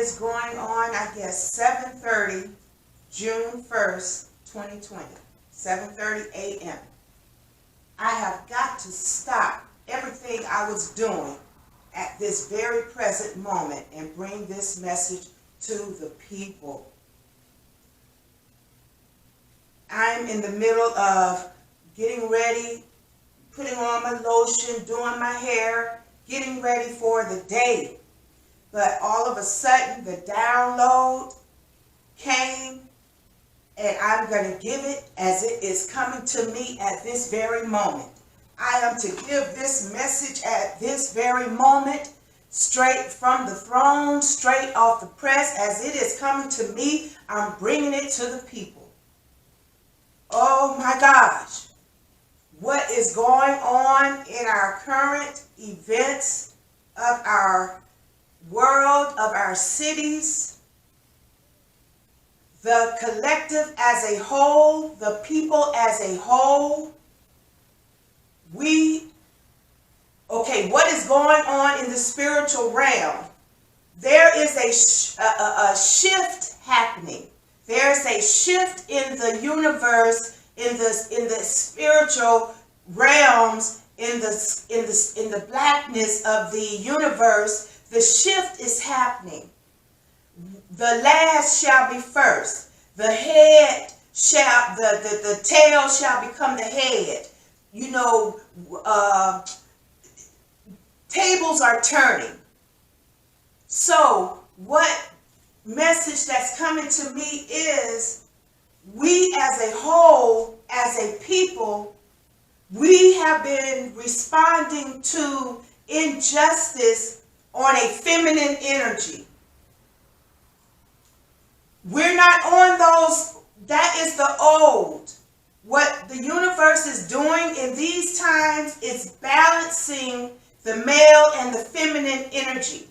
is going on, I guess, 7:30, June 1st, 2020, 7:30 a.m. I have got to stop everything I was doing at this very present moment and bring this message to the people. I'm in the middle of getting ready, putting on my lotion, doing my hair, getting ready for the day. But all of a sudden, the download came, and I'm going to give it as it is coming to me at this very moment. I am to give this message at this very moment, straight from the throne, straight off the press. As it is coming to me, I'm bringing it to the people. Oh my gosh. What is going on in our current events of our world, of our cities, the collective as a whole, the people as a whole. What is going on in the spiritual realm? There is a shift happening. There's a shift in the universe, in the spiritual realms, in the blackness of the universe. The shift is happening. The last shall be first. The head shall, the tail shall become the head. You know, tables are turning. So what message that's coming to me is, we as a whole, as a people, we have been responding to injustice on a feminine energy. We're not on those, that is the old. What the universe is doing in these times is balancing the male and the feminine energy.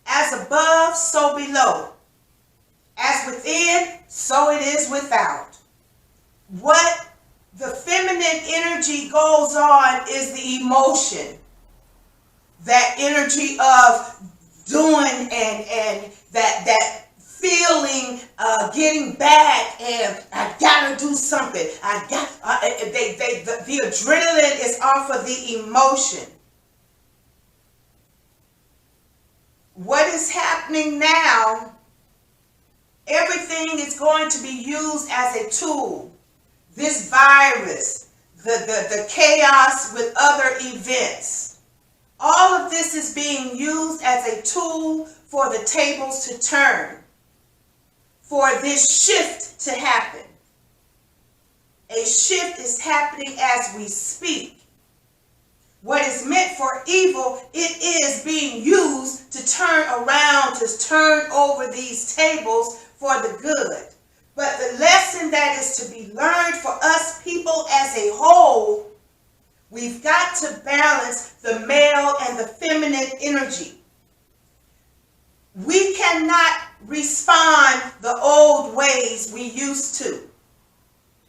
As above, so below. As within, so it is without. What the feminine energy goes on is the emotion. That energy of doing and that feeling, getting back, and I gotta do something. The adrenaline is off of the emotion. What is happening now, everything is going to be used as a tool. This virus, the chaos with other events, all of this is being used as a tool for the tables to turn, for this shift to happen. A shift is happening as we speak. What is meant for evil, it is being used to turn around, to turn over these tables for the good. But the lesson that is to be learned for us people as a whole, we've got to balance the male and the feminine energy. We cannot respond the old ways we used to.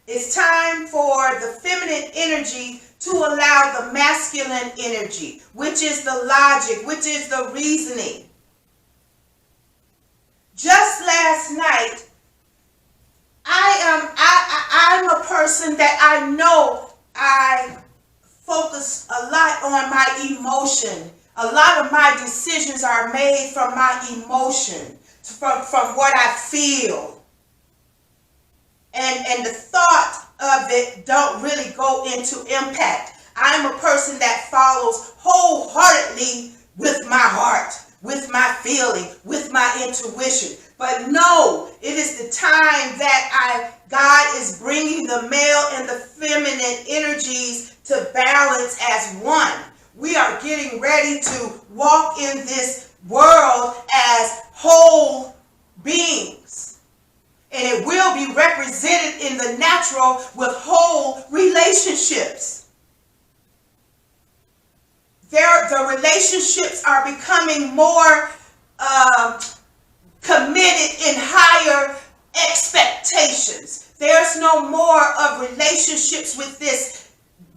It's time for the feminine energy to allow the masculine energy, which is the logic, which is the reasoning. Just last night, I'm a person that I know I focus a lot on my emotion. A lot of my decisions are made from my emotion, from what I feel. And the thought of it don't really go into impact. I'm a person that follows wholeheartedly with my heart, with my feeling, with my intuition. But no, it is the time that God is bringing the male and the feminine energies to balance as one. We are getting ready to walk in this world as whole beings. And it will be represented in the natural with whole relationships. The relationships are becoming more committed in higher expectations. There's no more of relationships with this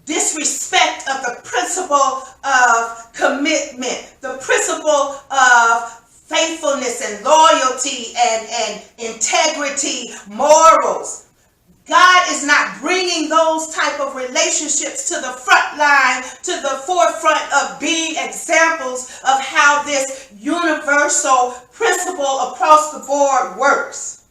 disrespect of the principle of commitment, the principle of faithfulness and loyalty and integrity, morals. God is not bringing those type of relationships to the front line, to the forefront of being examples of how this universal principle across the board works.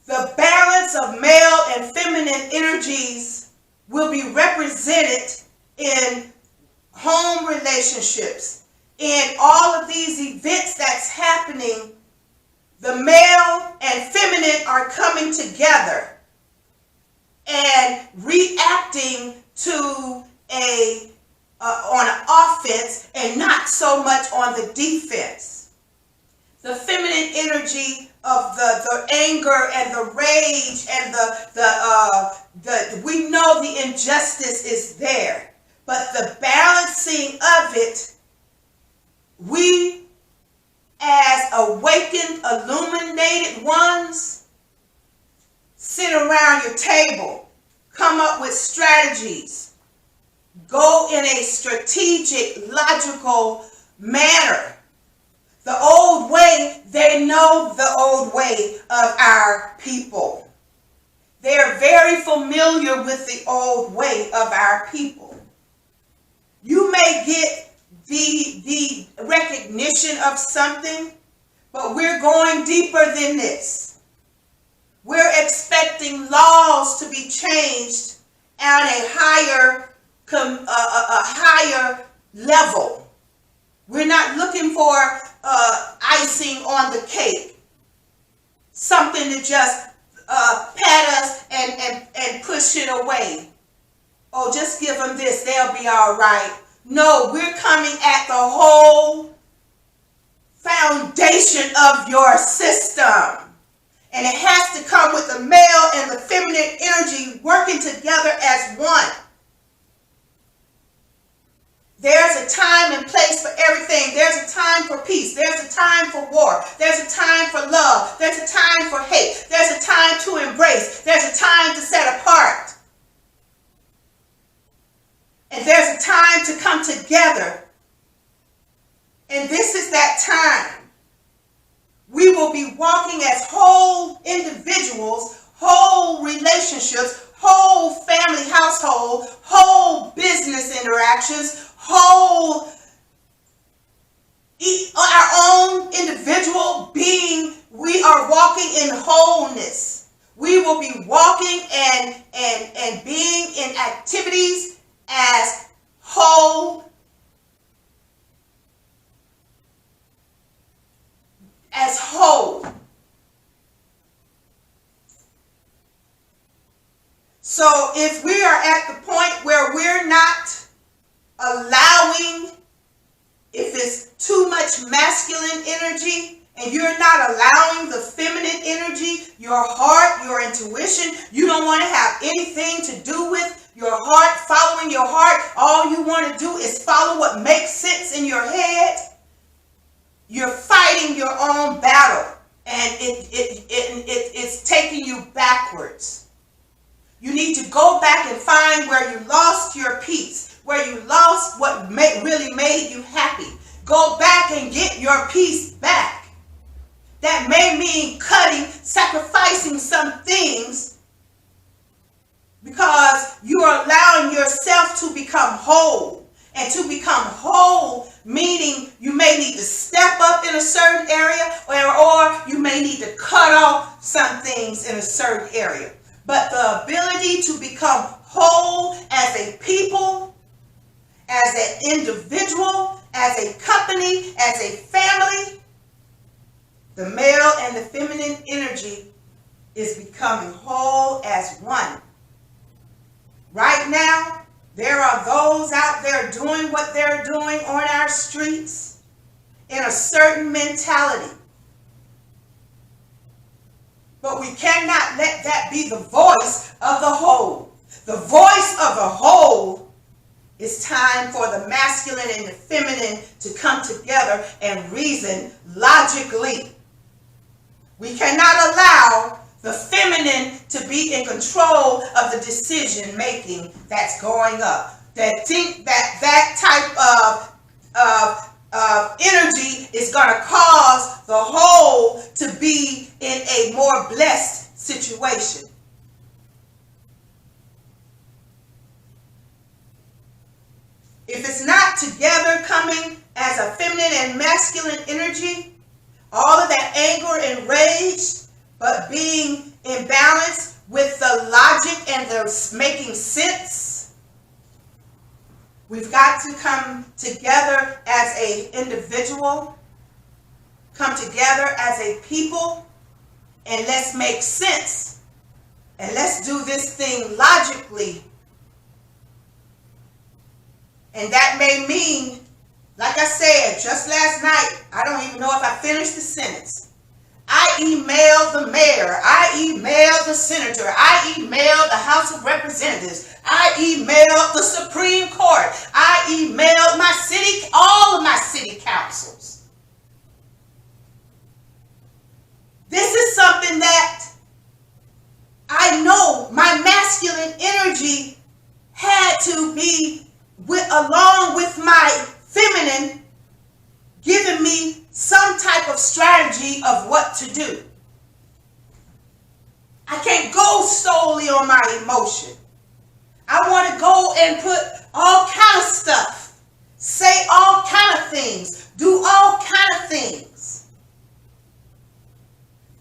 The balance of male and feminine energies will be represented in home relationships. In all of these events that's happening, the male and feminine are coming together and reacting to on an offense and not so much on the defense. The feminine energy of the anger and the rage and the we know the injustice is there, but the balancing of it, we as awakened, illuminated ones, sit around your table, come up with strategies, go in a strategic, logical manner. The old way, they know the old way of our people. They're very familiar with the old way of our people. You may get the recognition of something, but we're going deeper than this. We're expecting laws to be changed at a higher level. We're not looking for icing on the cake, something to just pat us and push it away. Oh, just give them this, they'll be all right. No, we're coming at the whole foundation of your system. And it has to come with the male and the feminine energy working together as one. There's a time and place for everything. There's a time for peace. There's a time for war. There's a time for love. There's a time for hate. There's a time to embrace. There's a time to set apart. And there's a time to come together. And this is that time. We will be walking as whole individuals, whole relationships, whole family household, whole business interactions, whole our own individual being. We are walking in wholeness. We will be walking and being in activities as whole. As whole. So if we are at the point where we're not allowing, if it's too much masculine energy and you're not allowing the feminine energy, your heart, your intuition, you don't want to have anything to do with your heart, following your heart. All you want to do is follow what makes sense in your head. You're fighting your own battle, and it's taking you backwards. You need to go back and find where you lost your peace, where you lost what really made you happy. Go back and get your peace back. That may mean cutting, sacrificing some things, because you are allowing yourself to become whole. And to become whole, meaning you may need to step up in a certain area, or you may need to cut off some things in a certain area. But the ability to become whole as a people, as an individual, as a company, as a family, the male and the feminine energy is becoming whole as one. Right now, there are those out there doing what they're doing on our streets in a certain mentality. But we cannot let that be the voice of the whole. The voice of the whole is time for the masculine and the feminine to come together and reason logically. We cannot allow the feminine to be in control of the decision making that's going up. That think that type of energy is going to cause the whole to be in a more blessed situation. If it's not together coming as a feminine and masculine energy, all of that anger and rage, but being in balance with the logic and the making sense, we've got to come together as an individual, come together as a people, and let's make sense. And let's do this thing logically. And that may mean, like I said just last night, I don't even know if I finished the sentence. I emailed the mayor. I emailed the senator. I emailed the House of Representatives. I emailed the Supreme Court. I emailed all of my city councils. This is something that I know my masculine energy had to be along with my feminine, giving me some type of strategy of what to do. I can't go solely on my emotion. I want to go and put all kind of stuff, say all kind of things, do all kind of things.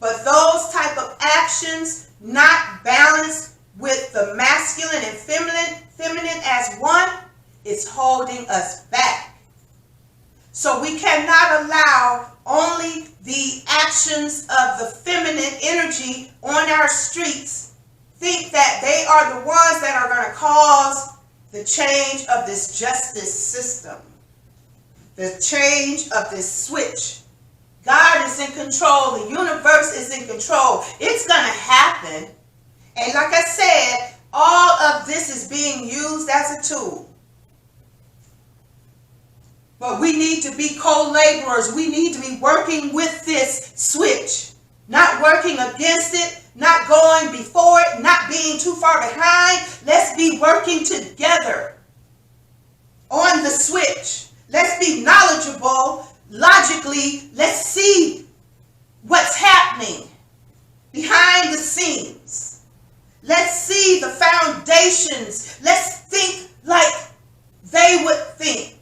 But those type of actions not balanced with the masculine and feminine as one, is holding us back. So we cannot allow only the actions of the feminine energy on our streets think that they are the ones that are going to cause the change of this justice system, the change of this switch. God is in control. The universe is in control. It's going to happen. And like I said, all of this is being used as a tool. But we need to be co-laborers. We need to be working with this switch, not working against it, not going before it, not being too far behind. Let's be working together on the switch. Let's be knowledgeable. Logically, let's see what's happening behind the scenes. Let's see the foundations. Let's think like they would think.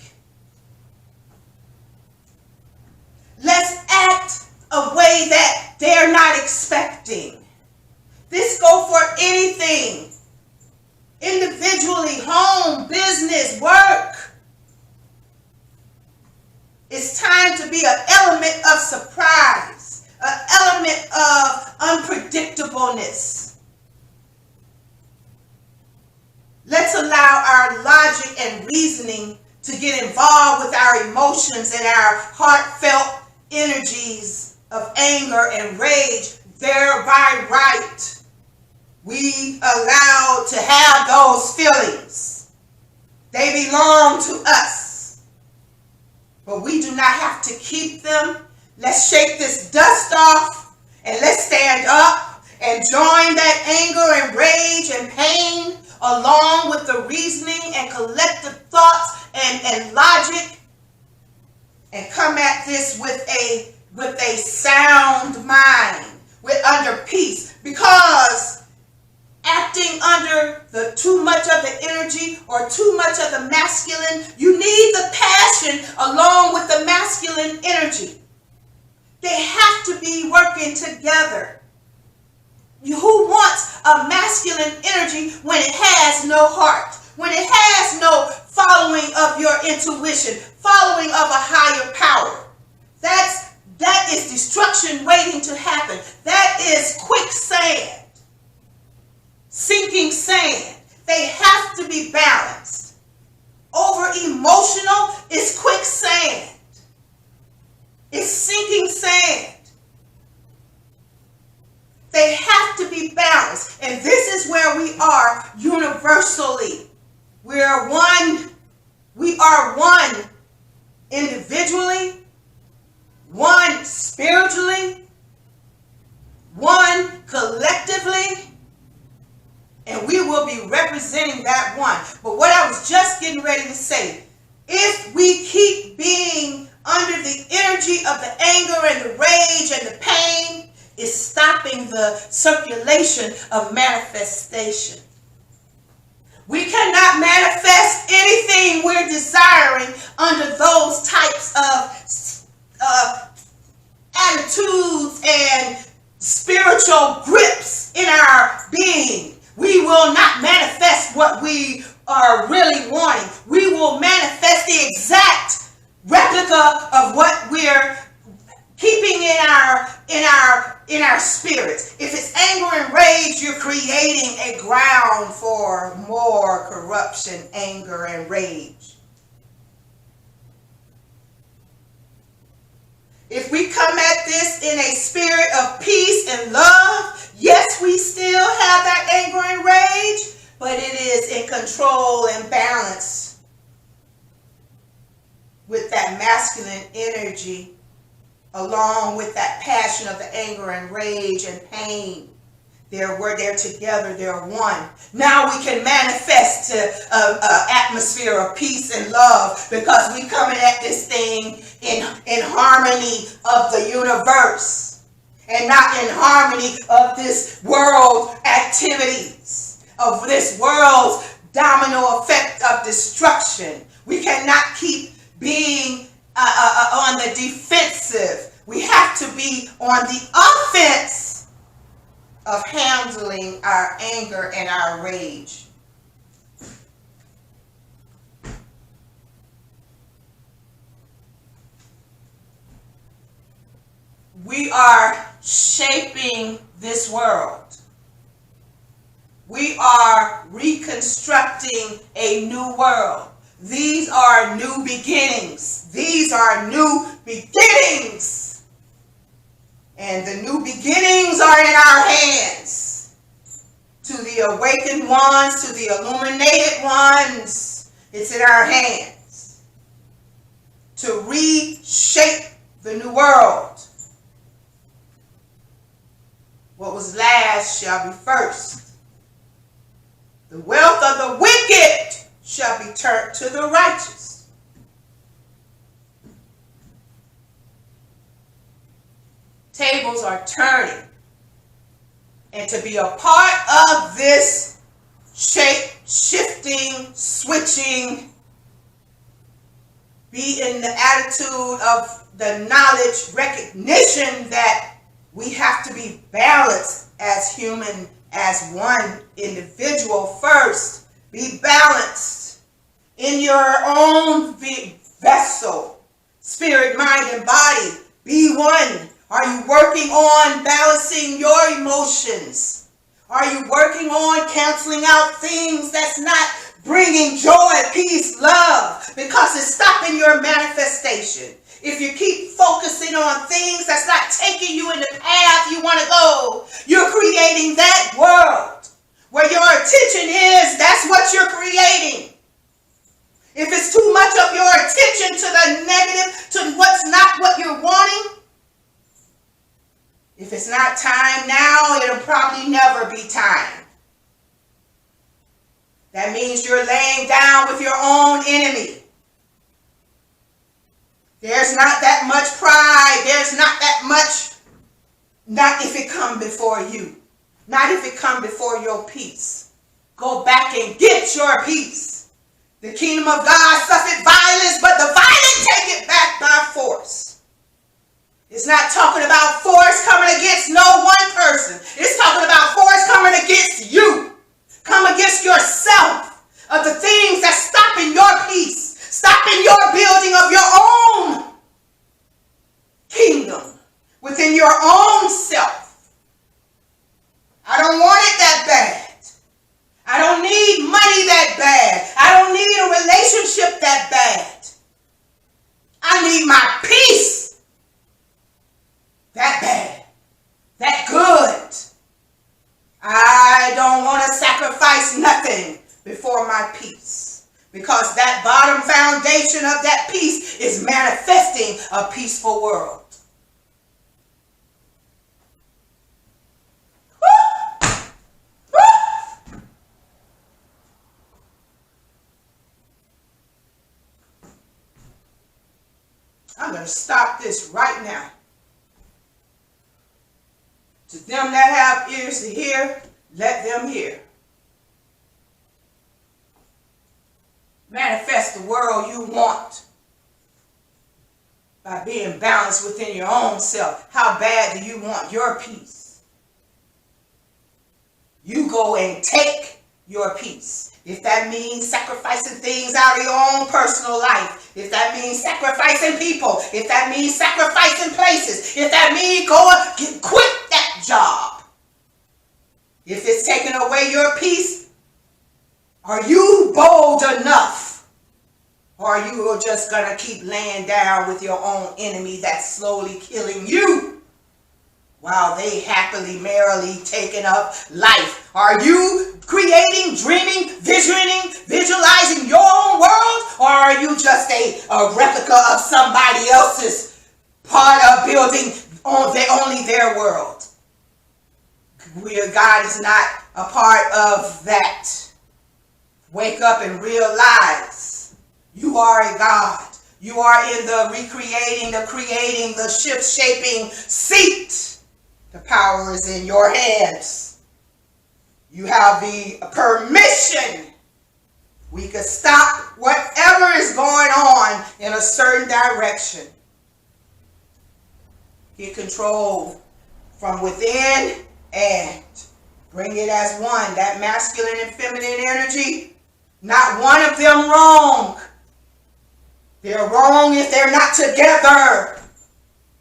Let's act a way that they're not expecting. This go for anything. Individually, home, business, work. It's time to be an element of surprise, an element of unpredictableness. Let's allow our logic and reasoning to get involved with our emotions and our heartfelt energies of anger and rage. They're by right. We allowed to have those feelings. They belong to us. But we do not have to keep them. Let's shake this dust off and let's stand up and join that anger and rage and pain along with the reasoning and collective thoughts and logic, and come at this with a sound mind, under peace. Because acting under the too much of the energy or too much of the masculine, you need the passion along with the masculine energy. They have to be working together. Who wants a masculine energy when it has no heart? When it has no following of your intuition, following of a higher power? That is destruction waiting to happen. That is quicksand, sinking sand. They have to be balanced. Over emotional is quicksand. It's sinking sand. They have to be balanced. And this is where we are universally. We are one. We are one individually, one spiritually, one collectively, and we will be representing that one. But what I was just getting ready to say, if we keep being under the energy of the anger and the rage and the pain is stopping the circulation of manifestation. We cannot manifest anything we're desiring under those types of attitudes and spiritual grips in our being. We will not manifest what we are really wanting. We will manifest the exact replica of what we're keeping in our spirits. If it's anger and rage, you're creating a ground for more corruption, anger, and rage. If we come at this in a spirit of peace and love, yes, we still have that anger and rage, but it is in control and balance with that masculine energy, along with that passion of the anger and rage and pain. They're together, they're one. Now we can manifest an atmosphere of peace and love because we coming at this thing in harmony of the universe and not in harmony of this world activities, of this world's domino effect of destruction. We cannot keep being on the defensive. We have to be on the offense of handling our anger and our rage. We are shaping this world. We are reconstructing a new world. These are new beginnings. These are new beginnings. And the new beginnings are in our hands. To the awakened ones, to the illuminated ones, it's in our hands. To reshape the new world. What was last shall be first. The wealth of the wicked shall be turned to the righteous. Tables are turning. And to be a part of this shape-shifting, switching, be in the attitude of the knowledge, recognition that we have to be balanced as human, as one individual first. Be balanced in your own vessel, spirit, mind, and body. Be one. Are you working on balancing your emotions? Are you working on canceling out things that's not bringing joy, peace, love? Because it's stopping your manifestation. If you keep focusing on things that's not taking you in the path you want to go, you're creating that world. Where your attention is, that's what you're creating. If it's too much of your attention to the negative, to what's not what you're wanting, if it's not time now, it'll probably never be time. That means you're laying down with your own enemy. There's not that much pride. There's not that much, not if it come before you. Not if it come before your peace. Go back and get your peace. The kingdom of God suffered violence, but the violent take it back by force. It's not talking about force coming against no one person. It's talking about force coming against you. Come against yourself of the things that's stopping your peace, stopping your building of your own kingdom within your own self. I don't want it that bad. I don't need money that bad. I don't need a relationship that bad. I need my peace that bad, that good. I don't want to sacrifice nothing before my peace, because that bottom foundation of that peace is manifesting a peaceful world. I'm going to stop this right now. To them that have ears to hear, let them hear. Manifest the world you want by being balanced within your own self. How bad do you want your peace? You go and take your peace. If that means sacrificing things out of your own personal life, if that means sacrificing people, if that means sacrificing places, if that means quit that job. If it's taking away your peace, are you bold enough? Or are you just going to keep laying down with your own enemy that's slowly killing you while they happily, merrily taking up life? Are you creating, dreaming, visualizing your own world? Or are you just a replica of somebody else's part of building only their world? God is not a part of that. Wake up and realize you are a God. You are in the recreating, the creating, the shift-shaping seat. The power is in your hands. You have the permission. We could stop whatever is going on in a certain direction. Get control from within and bring it as one. That masculine and feminine energy, not one of them wrong. They're wrong if they're not together.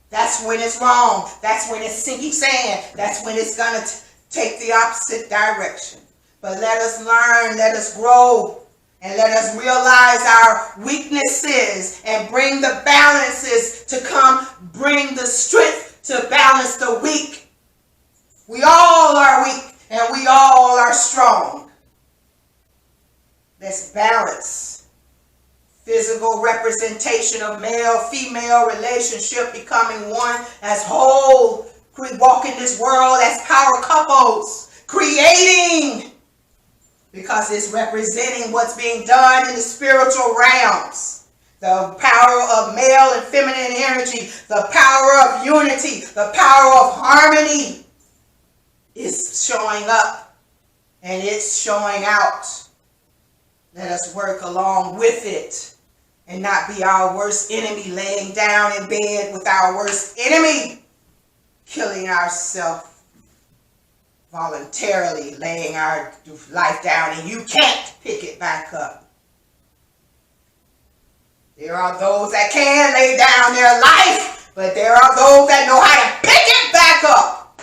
That's when it's wrong. That's when it's sinking sand. That's when it's going to take the opposite direction. But let us learn, let us grow, and let us realize our weaknesses and bring the balances to come, bring the strength to balance the weak. We all are weak and we all are strong. Let's balance. Physical representation of male-female relationship becoming one as whole. Walk in this world as power couples. Creating. Because it's representing what's being done in the spiritual realms. The power of male and feminine energy. The power of unity. The power of harmony is showing up. And it's showing out. Let us work along with it. And not be our worst enemy, laying down in bed with our worst enemy, killing ourselves, voluntarily laying our life down, and you can't pick it back up. There are those that can lay down their life, but there are those that know how to pick it back up.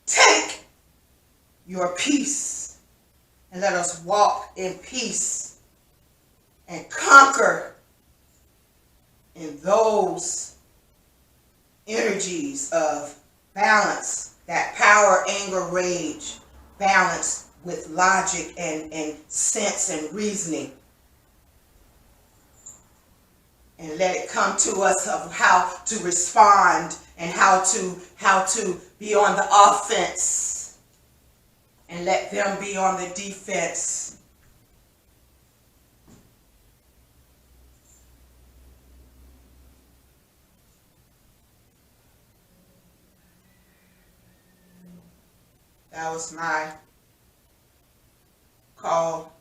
Take your peace, and let us walk in peace. And conquer in those energies of balance, that power, anger, rage, balance with logic and sense and reasoning. And let it come to us of how to respond and how to be on the offense. And let them be on the defense. That was my call.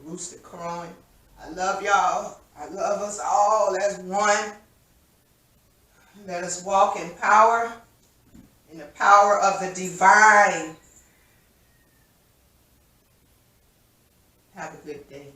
Rooster crowing. I love y'all. I love us all as one. Let us walk in power, in the power of the divine. Have a good day.